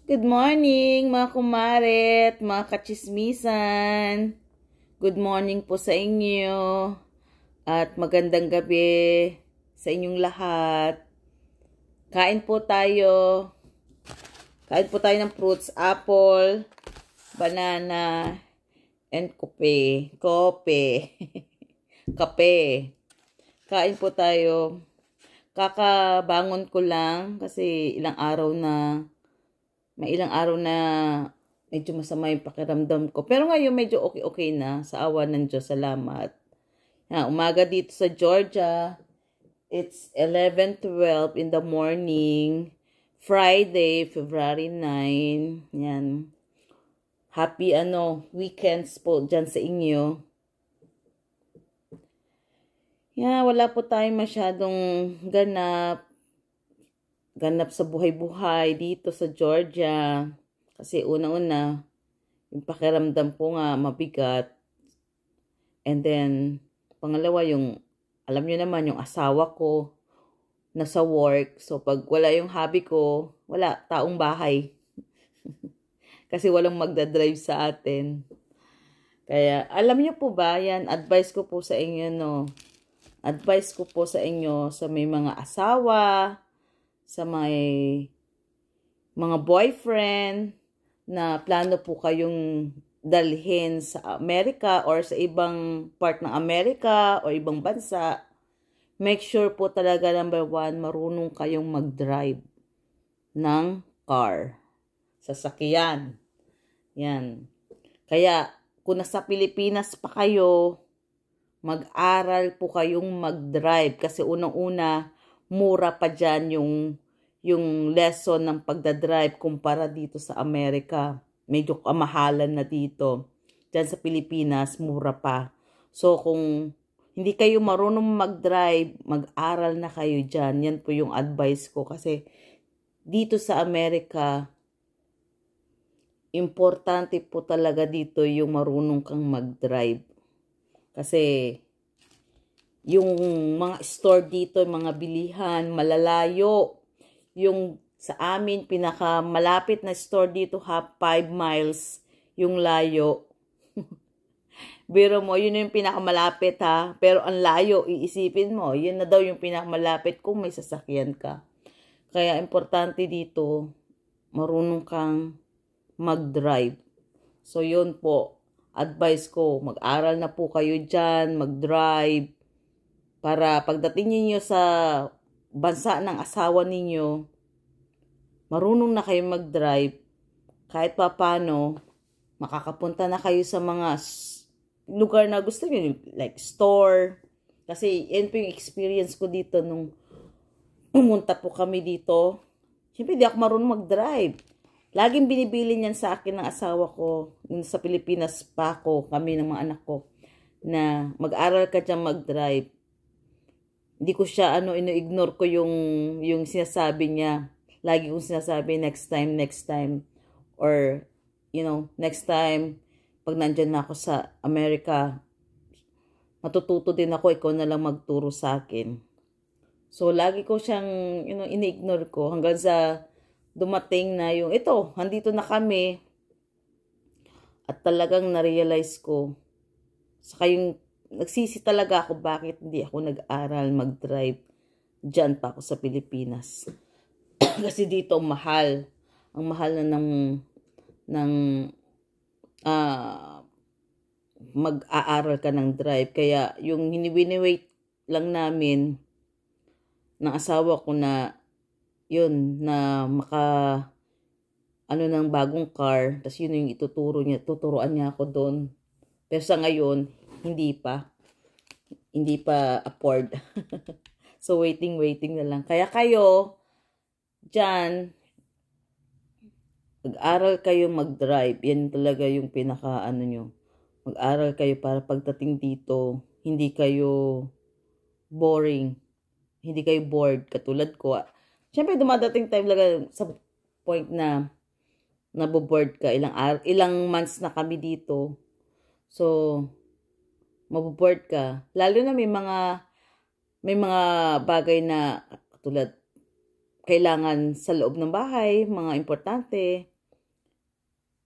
Good morning mga kumaret, mga kachismisan. Good morning po sa inyo at magandang gabi sa inyong lahat. Kain po tayo. Kain po tayo ng fruits, apple, banana, and kape. Kape. Kain po tayo. Kakabangon ko lang kasi may ilang araw na medyo masama yung pakiramdam ko. Pero ngayon medyo okay na sa awa ng Diyos. Salamat. Umaga dito sa Georgia. It's 11:12 in the morning. Friday, February 9. Yan. Happy weekends po dyan sa inyo. Wala po tayong masyadong ganap sa buhay-buhay dito sa Georgia. Kasi una-una, yung pakiramdam ko nga mabigat. And then, pangalawa alam nyo naman, yung asawa ko nasa work. So, pag wala yung hubby ko, wala, taong bahay. Kasi walang magdadrive sa atin. Kaya, alam nyo po ba, yan, advice ko po sa inyo, Advice ko po sa inyo sa may mga asawa, sa may mga boyfriend na plano po kayong dalhin sa Amerika or sa ibang part ng Amerika o ibang bansa, make sure po talaga number 1, marunong kayong mag-drive ng car, sasakyan. Yan. Kaya kung nasa Pilipinas pa kayo, mag-aral po kayong mag-drive kasi unang-una, mura pa dyan yung lesson ng pagdadrive kumpara dito sa Amerika. Medyo kamahalan na dito. Dyan sa Pilipinas, mura pa. So, kung hindi kayo marunong mag-drive, mag-aral na kayo dyan. Yan po yung advice ko. Kasi dito sa Amerika, importante po talaga dito yung marunong kang mag-drive. Kasi yung mga store dito, yung mga bilihan, malalayo. Yung sa amin, pinakamalapit na store dito, 5 miles yung layo. Biro mo, yun yung pinakamalapit ha. Pero ang layo, iisipin mo, yun na daw yung pinakamalapit kung may sasakyan ka. Kaya importante dito, marunong kang mag-drive. So yun po, advice ko, mag-aral na po kayo dyan, mag-drive. Para pagdating niyo sa bansa ng asawa ninyo, marunong na kayo mag-drive. Kahit paano, makakapunta na kayo sa mga lugar na gusto niyo, like store. Kasi yan po yung experience ko dito nung pumunta po kami dito. Siyempre, di ako marunong mag-drive. Laging binibili niyan sa akin ng asawa ko, sa Pilipinas pa ako, kami ng mga anak ko, na mag-aral ka dyan mag-drive. Hindi ko siya, ino-ignore ko yung sinasabi niya. Lagi kong sinasabi, next time. Or, next time, pag nandyan na ako sa Amerika, matututo din ako, ikaw na lang magturo sa akin. So, lagi ko siyang, ini-ignore ko hanggang sa dumating na andito na kami. At talagang na-realize ko, saka nagsisi talaga ako bakit hindi ako nag-aral mag-drive dyan pa ako sa Pilipinas. Kasi dito mahal. Ang mahal na ng mag-aaral ka ng drive. Kaya yung wini-wait lang namin ng asawa ko na na ng bagong car. Tapos yun yung tuturuan niya ako doon. Pero sa ngayon, hindi pa afford. So, waiting na lang. Kaya kayo, dyan, mag-aral kayo mag-drive. Yan talaga yung nyo. Mag-aral kayo para pagdating dito, hindi kayo boring. Hindi kayo bored. Katulad ko. Siyempre, dumadating time talaga sa point na naboboard ka. Ilang months na kami dito. So, maboboard ka. Lalo na may mga bagay na katulad kailangan sa loob ng bahay, mga importante.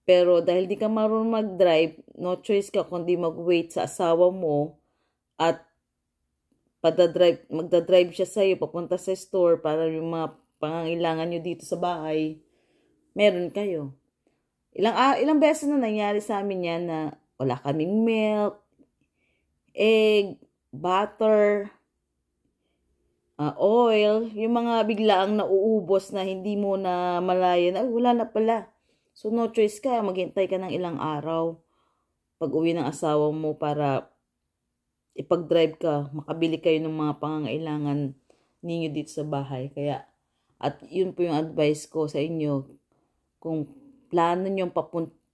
Pero dahil di ka marunong mag-drive, no choice ka kundi mag-wait sa asawa mo at magdadrive siya sa'yo papunta sa store para yung mga pangangailangan nyo dito sa bahay, meron kayo. Ilang beses na nangyari sa amin yan na wala kaming milk, egg, butter, oil, yung mga biglaang nauubos na hindi mo na malayan, ay wala na pala. So no choice ka, maghintay ka ng ilang araw pag uwi ng asawa mo para ipag-drive ka, makabili kayo ng mga pangangailangan ninyo dito sa bahay. Kaya, at yun po yung advice ko sa inyo, kung plano nyo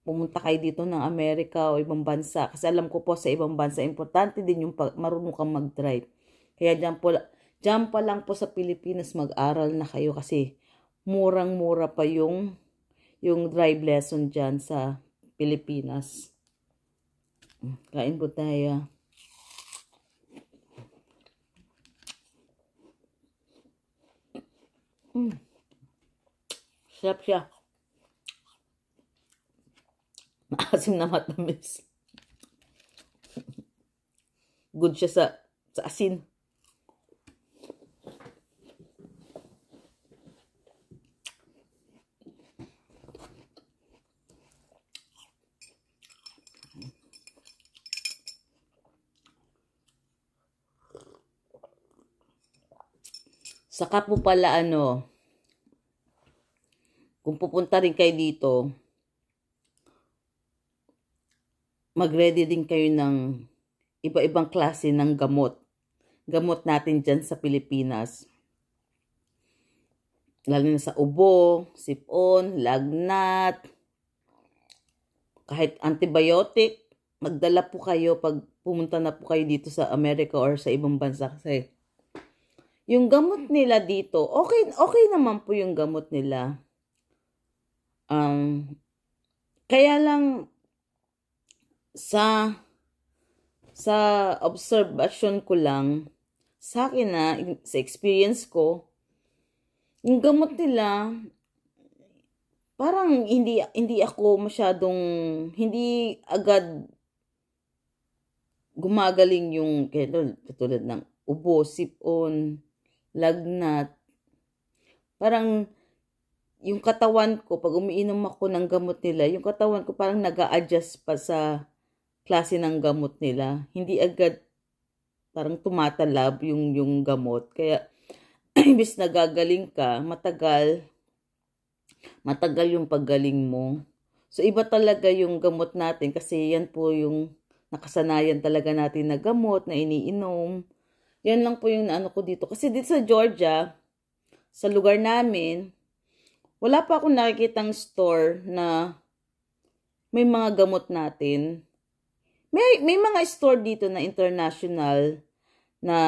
pumunta kayo dito ng Amerika o ibang bansa, kasi alam ko po sa ibang bansa, importante din yung marunong kang mag-drive. Kaya dyan pa lang po sa Pilipinas, mag-aral na kayo kasi murang-mura pa yung drive lesson dyan sa Pilipinas. Kain po tayo. Sarap siya. Maasim na matamis. Good siya sa asin. Saka po pala kung pupunta rin kayo dito, mag-ready din kayo ng iba-ibang klase ng gamot. Gamot natin dyan sa Pilipinas. Lalo na sa ubo, sipon, lagnat, kahit antibiotic, magdala po kayo pag pumunta na po kayo dito sa Amerika or sa ibang bansa kasi yung gamot nila dito, okay naman po yung gamot nila. Kaya lang sa observation ko lang, sa akin sa experience ko, yung gamot nila, parang hindi ako masyadong, hindi agad gumagaling yung katulad ng ubo, sipon, lagnat. Parang yung katawan ko, pag umiinom ako ng gamot nila, yung katawan ko parang nag-a-adjust pa sa klase ng gamot nila. Hindi agad parang tumatalab yung gamot. Kaya, imbis nagagaling ka, matagal yung paggaling mo. So, iba talaga yung gamot natin kasi yan po yung nakasanayan talaga natin na gamot na iniinom. Yan lang po yung ko dito. Kasi dito sa Georgia, sa lugar namin, wala pa akong nakikitang store na may mga gamot natin. May mga store dito na international na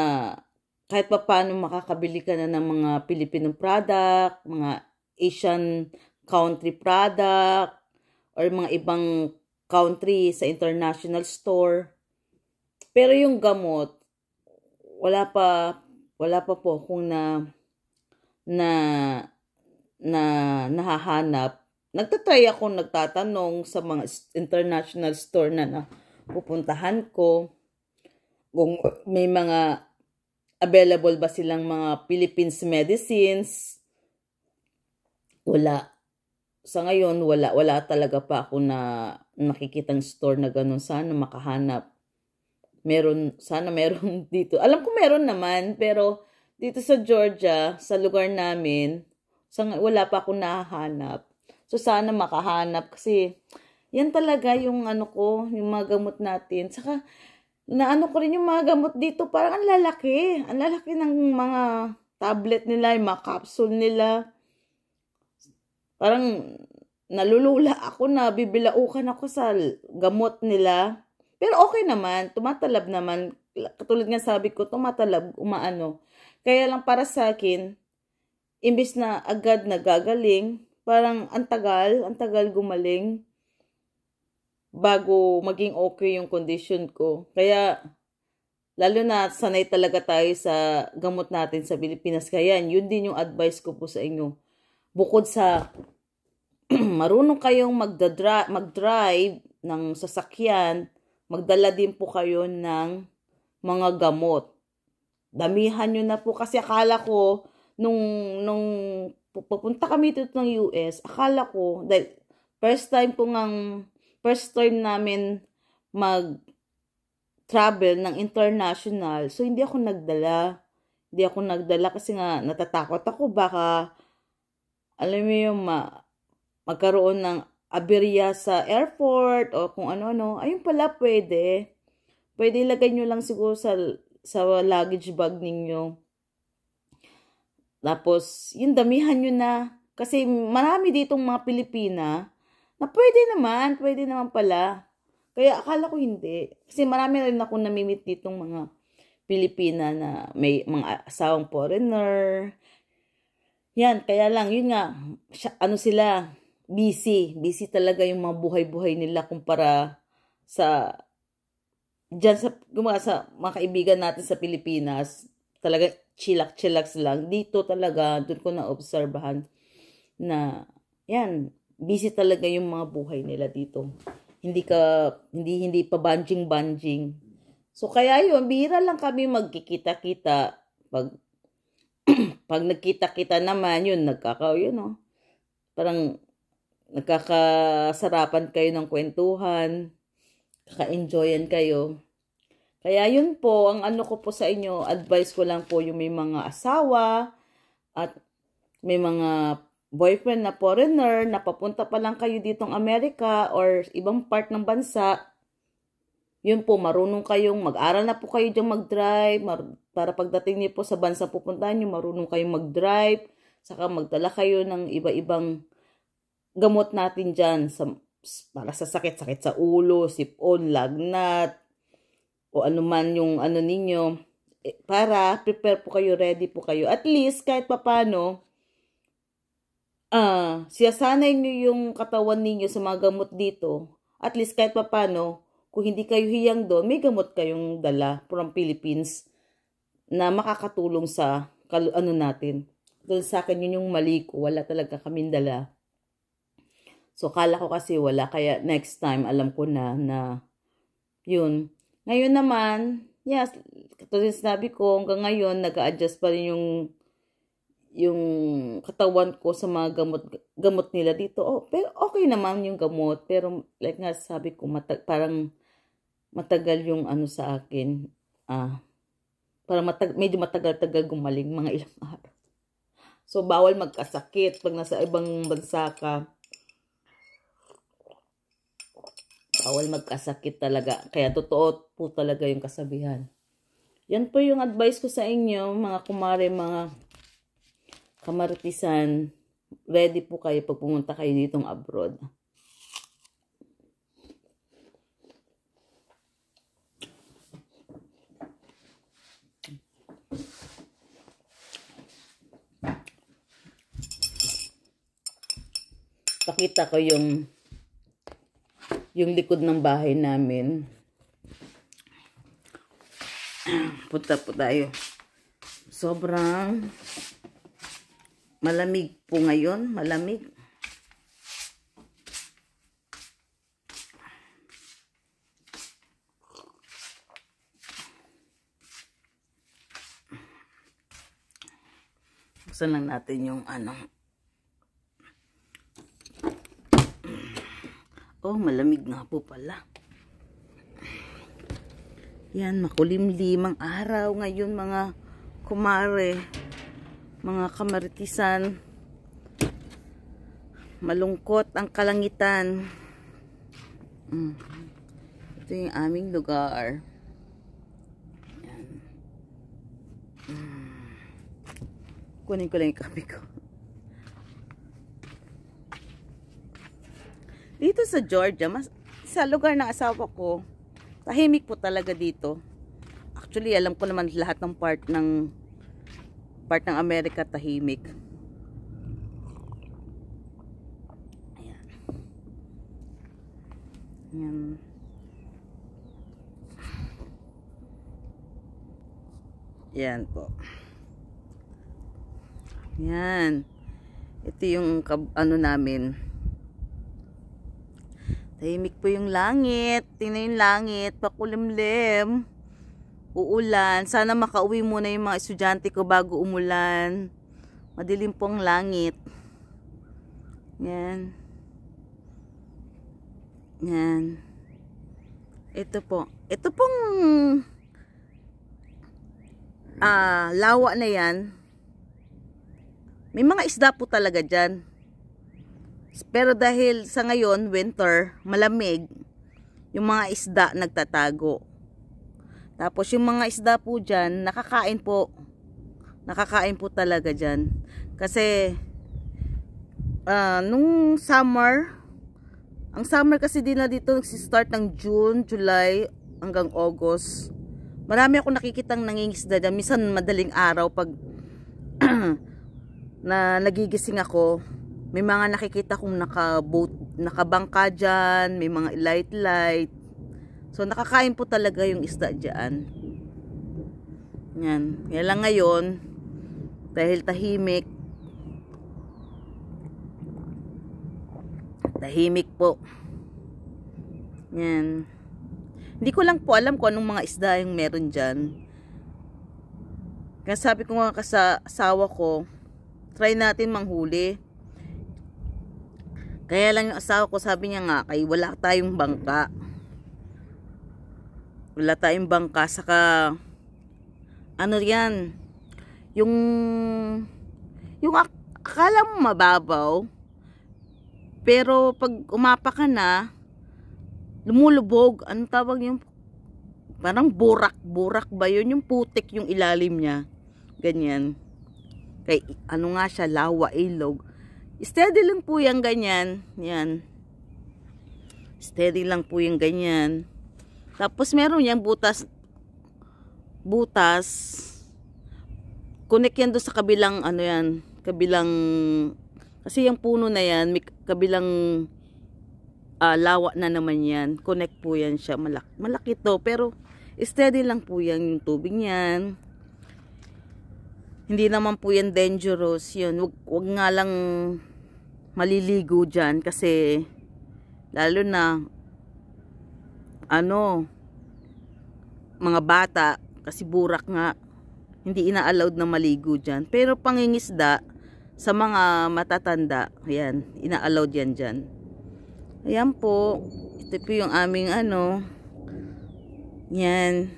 kahit pa paano makakabili ka na ng mga Filipino product, mga Asian country product, or mga ibang country sa international store. Pero yung gamot, wala pa po akong nahahanap. Nagtatry ako, nagtatanong sa mga international store na pupuntahan ko kung may mga available ba silang mga Philippines medicines. Wala. Sa ngayon, wala talaga pa ako na nakikitang store na ganun. Sana makahanap. Sana meron dito. Alam ko meron naman, pero dito sa Georgia, sa lugar namin, wala pa akong nahahanap. So, sana makahanap kasi yan talaga yung yung mga gamot natin. Saka, ko rin yung mga gamot dito, parang ang lalaki. Ang lalaki ng mga tablet nila, yung mga capsule nila. Parang nalulula ako na bibilaukan ako sa gamot nila. Pero okay naman, tumatalab naman. Katulad nga sabi ko, tumatalab, umaano. Kaya lang para sa akin, imbis na agad nagagaling, parang ang tagal gumaling bago maging okay yung condition ko. Kaya, lalo na sanay talaga tayo sa gamot natin sa Pilipinas. Kaya yun din yung advice ko po sa inyo. Bukod sa marunong kayong mag-drive ng sasakyan, magdala din po kayo ng mga gamot. Damihan nyo na po kasi akala ko nung pupunta kami dito ng US, akala ko dahil first time namin mag-travel ng international. So hindi ako nagdala. Hindi ako nagdala kasi nga natatakot ako baka alam mo yung magkaroon ng aberya sa airport o kung ano-ano. Ayun pala pwede. Pwede ilagay nyo lang siguro sa luggage bag ninyo. Tapos, yung damihan nyo na. Kasi marami ditong mga Pilipina na pwede naman pala. Kaya akala ko hindi. Kasi marami rin ako namimit ditong mga Pilipina na may mga asawang foreigner. Yan, kaya lang, yun nga, sila, busy. Busy talaga yung mga buhay-buhay nila kumpara sa diyan sa mga kaibigan natin sa Pilipinas, talaga chillax lang. Dito talaga, doon ko na-obserbahan na, yan, busy talaga yung mga buhay nila dito. Hindi pa banjing. So, kaya yun, bihira lang kami magkikita-kita. Pag nagkita-kita naman, yun, parang nagkakasarapan kayo ng kwentuhan, kaka-enjoyan kayo. Kaya yun po, ang ano ko po sa inyo, advice ko lang po yung may mga asawa at may mga boyfriend na foreigner na papunta pa lang kayo ditong Amerika or ibang part ng bansa. Yun po, marunong kayong mag-aral na po kayo dyan mag-drive para pagdating niyo po sa bansa pupuntahan niyo, marunong kayong mag-drive, saka magdala kayo ng iba-ibang gamot natin dyan para sa sakit sa ulo, sipon, lagnat, o anuman yung ano ninyo, para prepare po kayo, ready po kayo. At least, kahit papano, siyasanay nyo yung katawan ninyo sa mga gamot dito. At least, kahit papano, kung hindi kayo hiyang doon, may gamot kayong dala from Philippines na makakatulong sa natin. Doon sa akin, yun yung mali ko. Wala talaga kaming dala. So, kala ko kasi wala. Kaya next time, alam ko na yun. Ngayon naman, yes, katulad sinabi ko, hanggang ngayon, nag-a-adjust pa rin yung katawan ko sa mga gamot nila dito. Oh, pero okay naman yung gamot. Pero, like nga sabi ko, parang matagal yung ano sa akin. Parang medyo matagal-tagal gumaling, mga ilang araw. So, bawal magkasakit pag nasa ibang bansa ka. Bawal magkasakit talaga. Kaya totoo po talaga yung kasabihan. Yan po yung advice ko sa inyo, mga kumare, mga kamaritisan. Ready po kayo pag pumunta kayo ditong abroad. Pakita ko yung likod ng bahay namin. Punta po tayo. Sobrang malamig po ngayon. Malamig. Buksan lang natin yung ano. Oh, malamig nga po pala. Yan, makulimlim ang araw ngayon, mga kumare, mga kamaritisan. Malungkot ang kalangitan. Ito yung aming lugar. Yan. Kunin ko lang yung kape ko. Dito sa Georgia, sa lugar ng asawa ko, tahimik po talaga dito. Actually, alam ko naman lahat ng part ng Amerika tahimik. Ayan. Ayan. Yan po. Yan. Ito yung ano namin. Tahimik po yung langit. Tingnan yung langit. Pakulimlim. Uulan. Sana makauwi muna yung mga estudyante ko bago umulan. Madilim po ang langit. Yan. Yan. Ito po. Ito pong lawa na yan. May mga isda po talaga dyan. Pero dahil sa ngayon, winter, malamig, yung mga isda nagtatago. Tapos yung mga isda po dyan, nakakain po. Nakakain po talaga dyan. Kasi, nung summer, ang summer kasi din na dito nagsistart ng June, July, hanggang August. Marami ako nakikitang nangingisda dyan. Minsan madaling araw pag na nagigising ako, may mga nakikita kong nakabangka dyan, may mga light. So, nakakain po talaga yung isda dyan. Yan. Kaya lang ngayon, dahil tahimik po. Yan. Hindi ko lang po alam kung anong mga isda yung meron dyan. Kaya sabi ko nga sa asawa ko, try natin manghuli. Kaya lang yung asawa ko, sabi niya nga, kay wala tayong bangka. Wala tayong bangka, saka ano yan, yung akala mo mababaw, pero pag umapa ka na, lumulubog. Anong tawag yung, parang burak ba yun? Yung putik yung ilalim niya. Ganyan. Kay, ano nga siya, lawa, ilog. Steady lang po yung ganyan. Yan. Steady lang po yung ganyan. Tapos meron yung butas. Connect yan doon sa kabilang, ano yan, kabilang, kasi yung puno na yan, may kabilang lawa na naman yan. Connect po yan siya. Malaki to, pero steady lang po yan yung tubig niyan. Hindi naman po yan dangerous. Yun, wag nga lang maliligo dyan kasi lalo na mga bata kasi burak nga, hindi ina-allowed na maligo dyan. Pero pangingisda sa mga matatanda, ayan, ina-allowed yan dyan. Ayan po, ito po yung aming yan.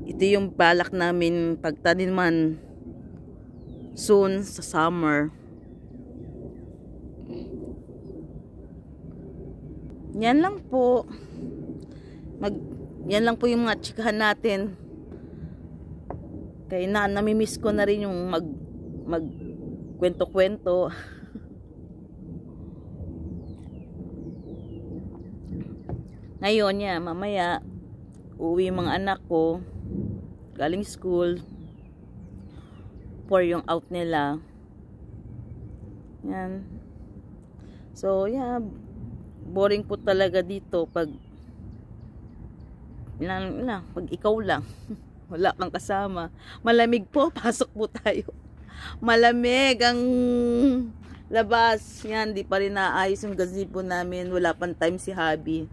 Ito yung balak namin pagtaniman soon sa summer. Yan lang po. Yan lang po yung mga chikahan natin. Kaya namimiss ko na rin yung mag kwento-kwento. Ngayon mamaya uuwi yung mga anak ko galing school for yung out nila. Yan. So, yeah, boring po talaga dito pag pag ikaw lang. Wala kang kasama. Malamig po, pasok po tayo. Malamig ang labas. Yan, di pa rin naayos yung gazebo namin. Wala pang time si Habi.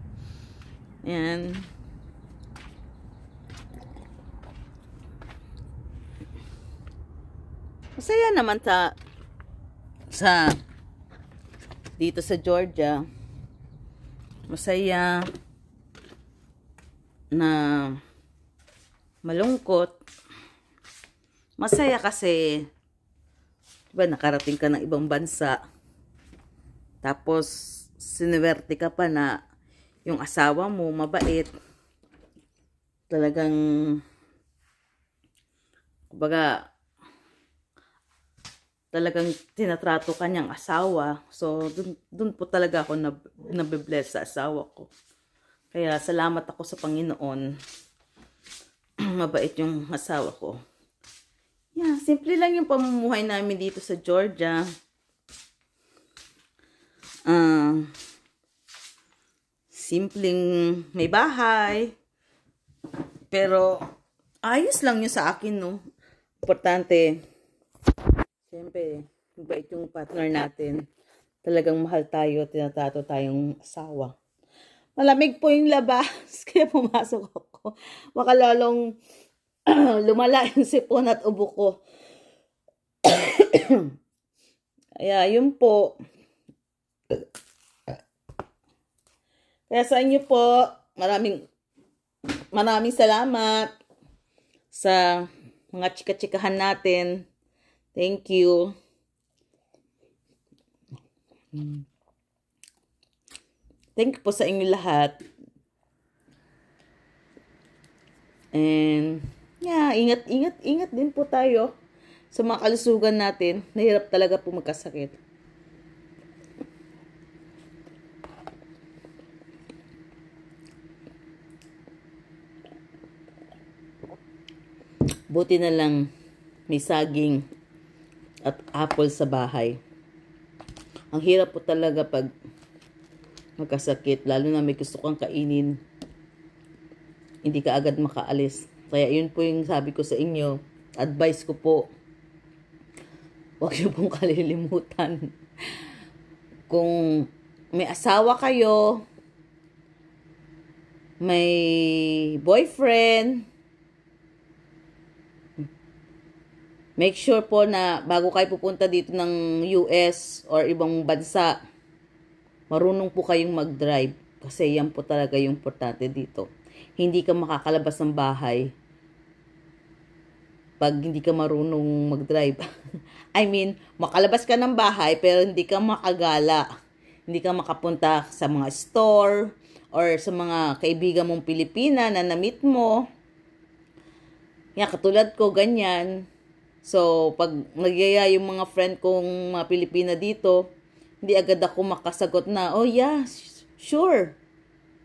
Yan. Masaya naman sa dito sa Georgia. Masaya na malungkot. Masaya kasi diba nakarating ka ng ibang bansa. Tapos sinuwerte ka pa na yung asawa mo mabait. Talagang kumbaga talagang tinatrato kanyang asawa. So, dun po talaga ako nabibless sa asawa ko. Kaya, salamat ako sa Panginoon. Mabait yung asawa ko. Yeah, simple lang yung pamumuhay namin dito sa Georgia. Simpleng may bahay. Pero, ayos lang yun sa akin, no? Importante, siyempre, mabait yung partner natin. talagang mahal tayo, tinatato tayong asawa. Malamig po yung labas, kaya pumasok ako. Baka lalong lumala yung sipon at ubo ko. Kaya yun po. Kaya sa inyo po, maraming salamat sa mga chika-chikahan natin. Thank you. Thank you po sa inyo lahat. And, yeah, ingat din po tayo sa mga kalusugan natin. Nahirap talaga po magkasakit. Buti na lang may saging at apple sa bahay. Ang hirap po talaga pag magkasakit, lalo na may gusto kang kainin, hindi ka agad makaalis. Kaya yun po yung sabi ko sa inyo, advice ko po, huwag niyo pong kalilimutan. Kung may asawa kayo, may boyfriend, make sure po na bago kayo pupunta dito ng US or ibang bansa, marunong po kayong mag-drive. Kasi yan po talaga yung importante dito. Hindi ka makakalabas ng bahay pag hindi ka marunong mag-drive. I mean, makalabas ka ng bahay pero hindi ka makagala. Hindi ka makapunta sa mga store or sa mga kaibigan mong Pilipina na na-meet mo. Yan, katulad ko, ganyan. So, pag nagyaya yung mga friend kong mga Pilipina dito, hindi agad ako makasagot na, oh yeah, sure,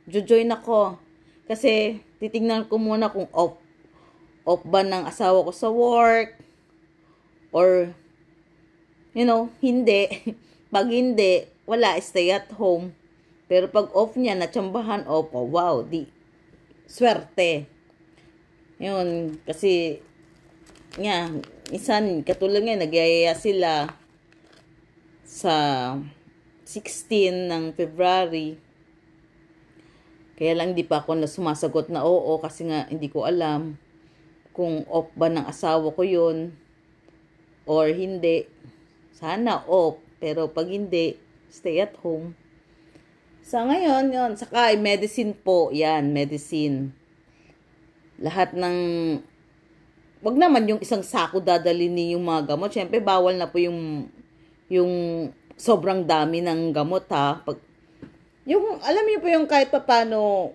jojoin ako. Kasi, titingnan ko muna kung off ba ng asawa ko sa work, or, hindi. Pag hindi, wala, stay at home. Pero pag off niya, natsambahan, oh, wow, swerte. Yun, kasi, nga, minsan, katulad nga, nagyayaya sila sa 16 ng February. Kaya lang hindi pa ako sumasagot na oo kasi nga hindi ko alam kung off ba ng asawa ko yun or hindi. Sana off, pero pag hindi, stay at home. Sa ngayon, yun, saka medicine po, yan, medicine. Lahat ng wag naman yung isang sako dadalhin niyo yung mga gamot. Siyempre, bawal na po yung sobrang dami ng gamot, ha. Alam niyo po yung kahit pa paano,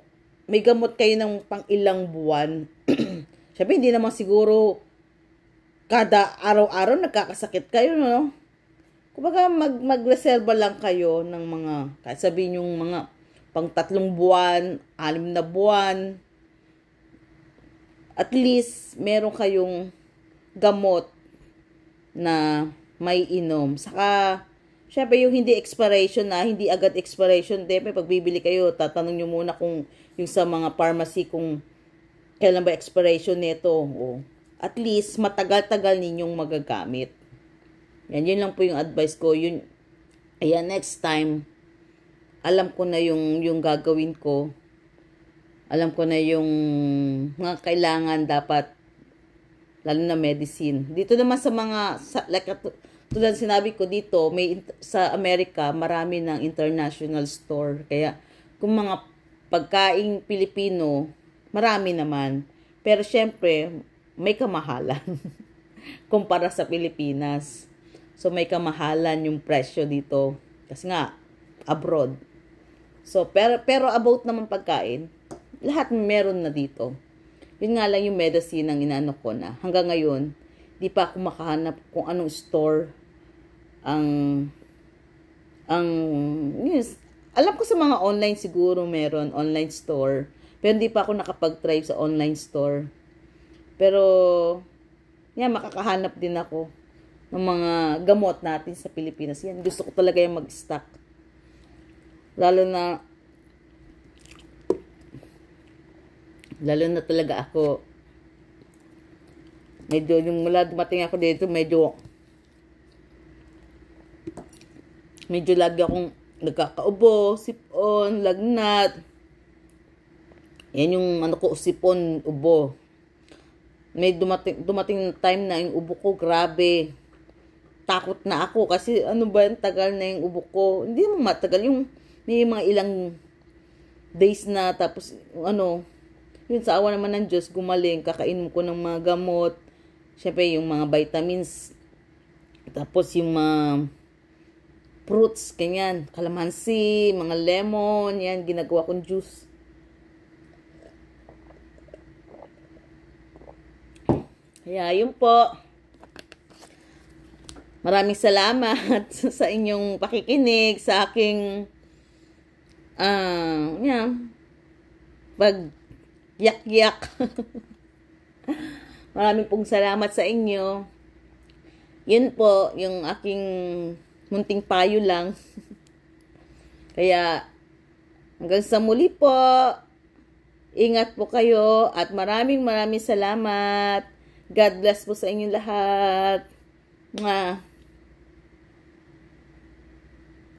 may gamot kayo ng pang ilang buwan. Siyempre, hindi naman siguro kada araw-araw nagkakasakit kayo, no? Kumbaga, magreserba lang kayo ng mga, kahit sabihin yung mga pang 3 buwan, 6 na buwan, at least, meron kayong gamot na may inom. Saka, syempre yung hindi expiration na, hindi agad expiration, pag bibili kayo, tatanong nyo muna kung yung sa mga pharmacy kung kailan ba expiration nito. O, at least, matagal-tagal ninyong magagamit. Yun lang po yung advice ko. Ayan, next time, alam ko na yung gagawin ko. Alam ko na yung mga kailangan dapat, lalo na medicine. Dito naman sa mga, tulad sinabi ko dito, sa Amerika, marami ng international store. Kaya, kung mga pagkaing Pilipino, marami naman. Pero syempre, may kamahalan. Kumpara sa Pilipinas. So, may kamahalan yung presyo dito. Kasi nga, abroad. So, pero about naman pagkain, lahat meron na dito. Yun nga lang yung medicine ang inaano ko na. Hanggang ngayon, di pa ako makahanap kung anong store yes, alam ko sa mga online siguro meron, online store. Pero hindi pa ako nakapag-try sa online store. Pero, makakahanap din ako ng mga gamot natin sa Pilipinas. Yan, gusto ko talaga yung mag-stock. Lalo na talaga ako, medyo, yung mula dumating ako dito, medyo Medyo lagi akong nagkakaubo, sipon, lagnat. Yan yung ano ko, sipon, ubo. May dumating time na yung ubo ko, grabe. Takot na ako kasi ano ba, tagal na yung ubo ko. Hindi mo matagal, yung may mga ilang days na, tapos ano, yun sa awa naman ng Diyos, gumaling, kakain ko ng mga gamot. Siyempre yung mga vitamins, tapos yung mga fruits, ganyan, kalamansi, mga lemon, yan, ginagawa kong juice. Kaya, yun po. Maraming salamat sa inyong pakikinig, sa aking, yan, pag yak-yak. Maraming pong salamat sa inyo. Yun po, yung aking munting payo lang. Kaya, hanggang sa muli po. Ingat po kayo at maraming salamat. God bless po sa inyong lahat. Mwah.